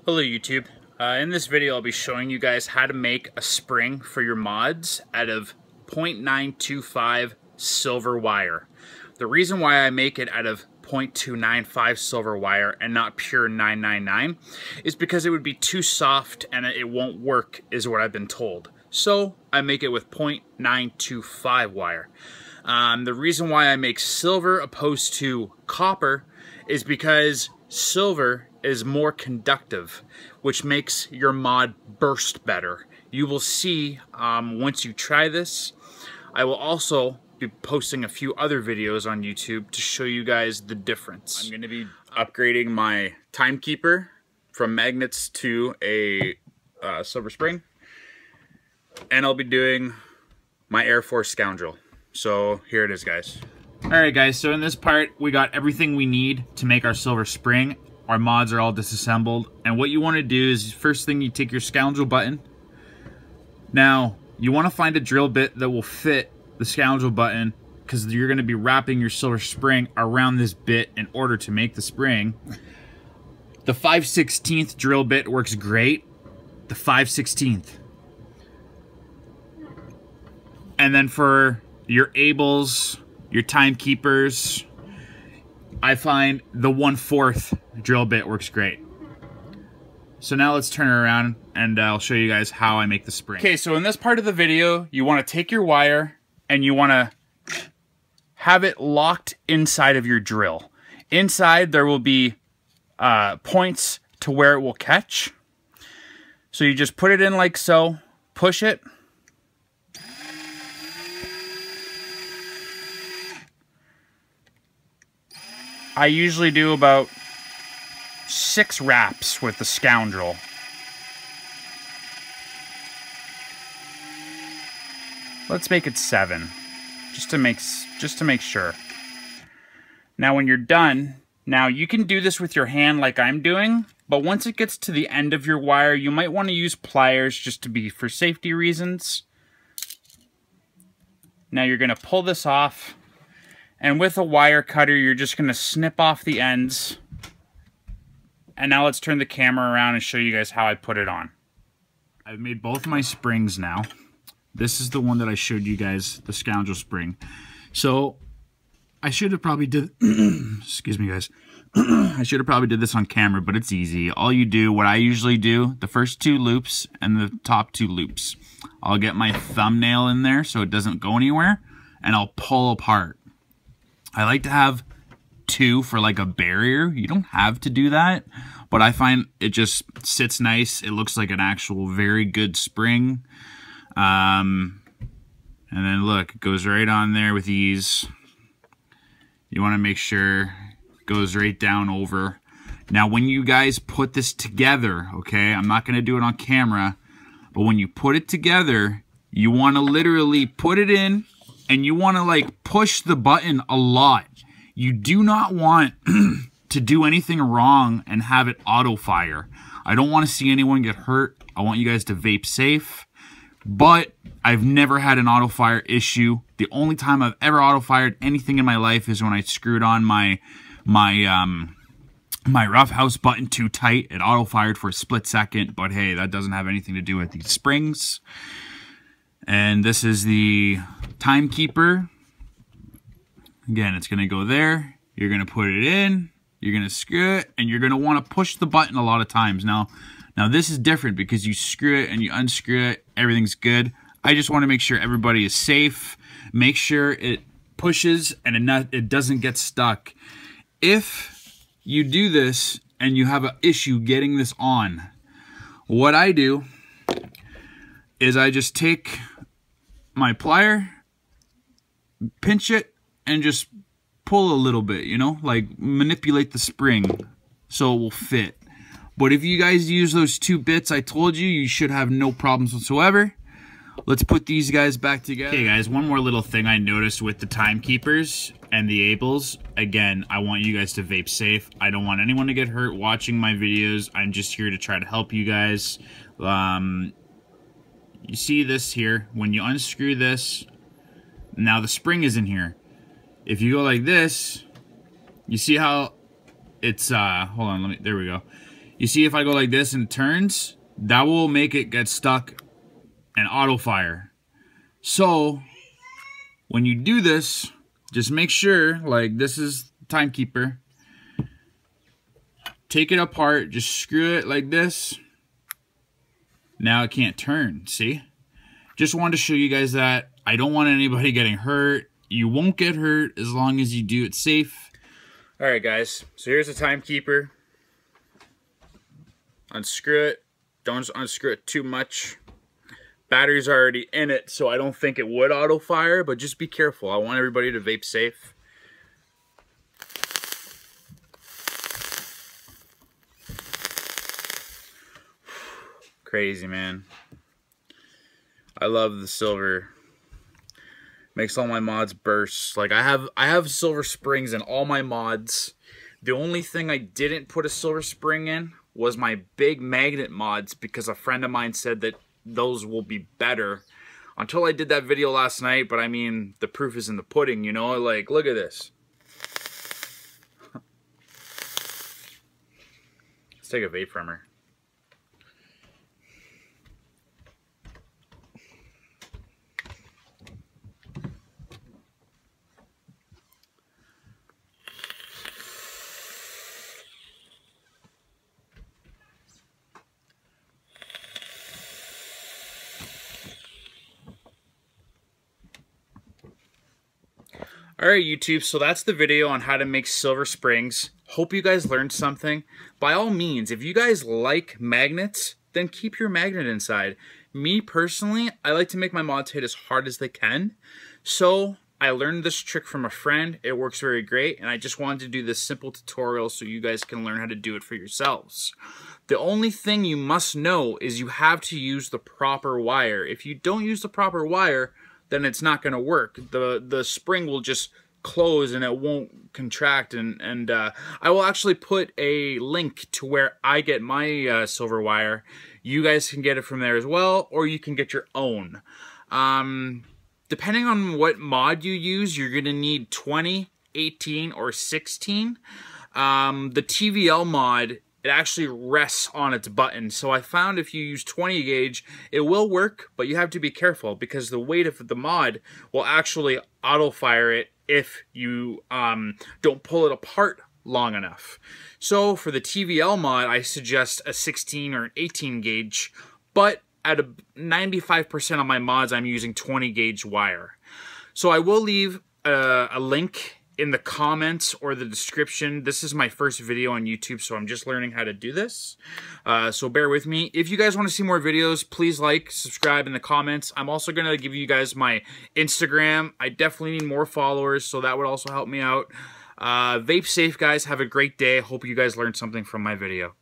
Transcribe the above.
Hello YouTube. In this video I'll be showing you guys how to make a spring for your mods out of 0.925 silver wire. The reason why I make it out of 0.295 silver wire and not pure 999 is because it would be too soft and it won't work, is what I've been told. So I make it with 0.925 wire. The reason why I make silver opposed to copper is because silver is more conductive, which makes your mod burst better. You will see once you try this. I will also be posting a few other videos on YouTube to show you guys the difference. I'm going to be upgrading my timekeeper from magnets to a silver spring, and I'll be doing my Air Force Scoundrel. So here it is, guys. Alright guys, so in this part we got everything we need to make our silver spring. Our mods are all disassembled, and what you want to do is, first thing, you take your Scoundrel button. Now you want to find a drill bit that will fit the Scoundrel button, because you're going to be wrapping your silver spring around this bit in order to make the spring. The 5/16 drill bit works great. The 5/16. And then for your Ables, your timekeepers, I find the 1/4 drill bit works great. So now let's turn it around and I'll show you guys how I make the spring. Okay, so in this part of the video, you want to take your wire and you want to have it locked inside of your drill. Inside there will be points to where it will catch. So you just put it in like so, push it. I usually do about 6 wraps with the Scoundrel. Let's make it 7, just to make sure. Now when you're done, now you can do this with your hand like I'm doing, but once it gets to the end of your wire, you might want to use pliers just to be for safety reasons. Now you're going to pull this off. And with a wire cutter, you're just going to snip off the ends. And now let's turn the camera around and show you guys how I put it on. I've made both my springs now. This is the one that I showed you guys, the Scoundrel spring. So I should have probably did, excuse me guys. I should have probably did this on camera, but it's easy. All you do, what I usually do, the first 2 loops and the top 2 loops. I'll get my thumbnail in there so it doesn't go anywhere, and I'll pull apart. I like to have 2 for like a barrier. You don't have to do that, but I find it just sits nice. It looks like an actual very good spring. And then look, it goes right on there with ease. You want to make sure it goes right down over. Now when you guys put this together, okay, I'm not going to do it on camera, but when you put it together, you want to literally put it in, and you want to like push the button a lot. You do not want to do anything wrong and have it auto fire. I don't want to see anyone get hurt. I want you guys to vape safe. But I've never had an auto fire issue. The only time I've ever auto fired anything in my life is when I screwed on my roughhouse button too tight. It auto fired for a split second, but hey, that doesn't have anything to do with these springs. And this is the timekeeper. Again, it's going to go there. You're going to put it in. You're going to screw it. And you're going to want to push the button a lot of times. Now this is different because you screw it and you unscrew it. Everything's good. I just want to make sure everybody is safe. Make sure it pushes and it doesn't get stuck. If you do this and you have an issue getting this on, what I do is I just take my plier, pinch it, and just pull a little bit, you know, like manipulate the spring so it will fit. But if you guys use those 2 bits I told you, you should have no problems whatsoever. Let's put these guys back together. Okay guys, one more little thing I noticed with the timekeepers and the Ables. Again, I want you guys to vape safe. I don't want anyone to get hurt watching my videos. I'm just here to try to help you guys. You see this here, when you unscrew this, now the spring is in here. If you go like this, you see how it's, hold on, there we go. You see, if I go like this and it turns, that will make it get stuck and auto fire. So when you do this, just make sure, like this is timekeeper. Take it apart, just screw it like this. Now it can't turn, see? Just wanted to show you guys that. I don't want anybody getting hurt. You won't get hurt as long as you do it safe. All right, guys, so here's the timekeeper. Unscrew it. Don't unscrew it too much. Battery's already in it, so I don't think it would auto fire, but just be careful. I want everybody to vape safe. Crazy, man. I love the silver. Makes all my mods burst. Like I have silver springs in all my mods. The only thing I didn't put a silver spring in was my big magnet mods, because a friend of mine said that those will be better. Until I did that video last night, but I mean, the proof is in the pudding, you know? Like, look at this. Let's take a vape from her. Alright YouTube, so that's the video on how to make silver springs. Hope you guys learned something. By all means, if you guys like magnets, then keep your magnet inside. Me personally, I like to make my mods hit as hard as they can. So I learned this trick from a friend. It works very great, and I just wanted to do this simple tutorial so you guys can learn how to do it for yourselves. The only thing you must know is you have to use the proper wire. If you don't use the proper wire, then it's not going to work. The spring will just close and it won't contract. And I will actually put a link to where I get my silver wire. You guys can get it from there as well, or you can get your own. Depending on what mod you use, you're going to need 20, 18, or 16. The TVL mod, it actually rests on its button. So I found if you use 20 gauge, it will work, but you have to be careful because the weight of the mod will actually auto fire it if you don't pull it apart long enough. So for the TVL mod, I suggest a 16 or an 18 gauge, but at 95% of my mods, I'm using 20 gauge wire. So I will leave a link in the comments or the description. This is my first video on YouTube, so I'm just learning how to do this. So bear with me. If you guys want to see more videos, please like, subscribe in the comments. I'm also going to give you guys my Instagram. I definitely need more followers, so that would also help me out. Vape safe, guys. Have a great day. Hope you guys learned something from my video.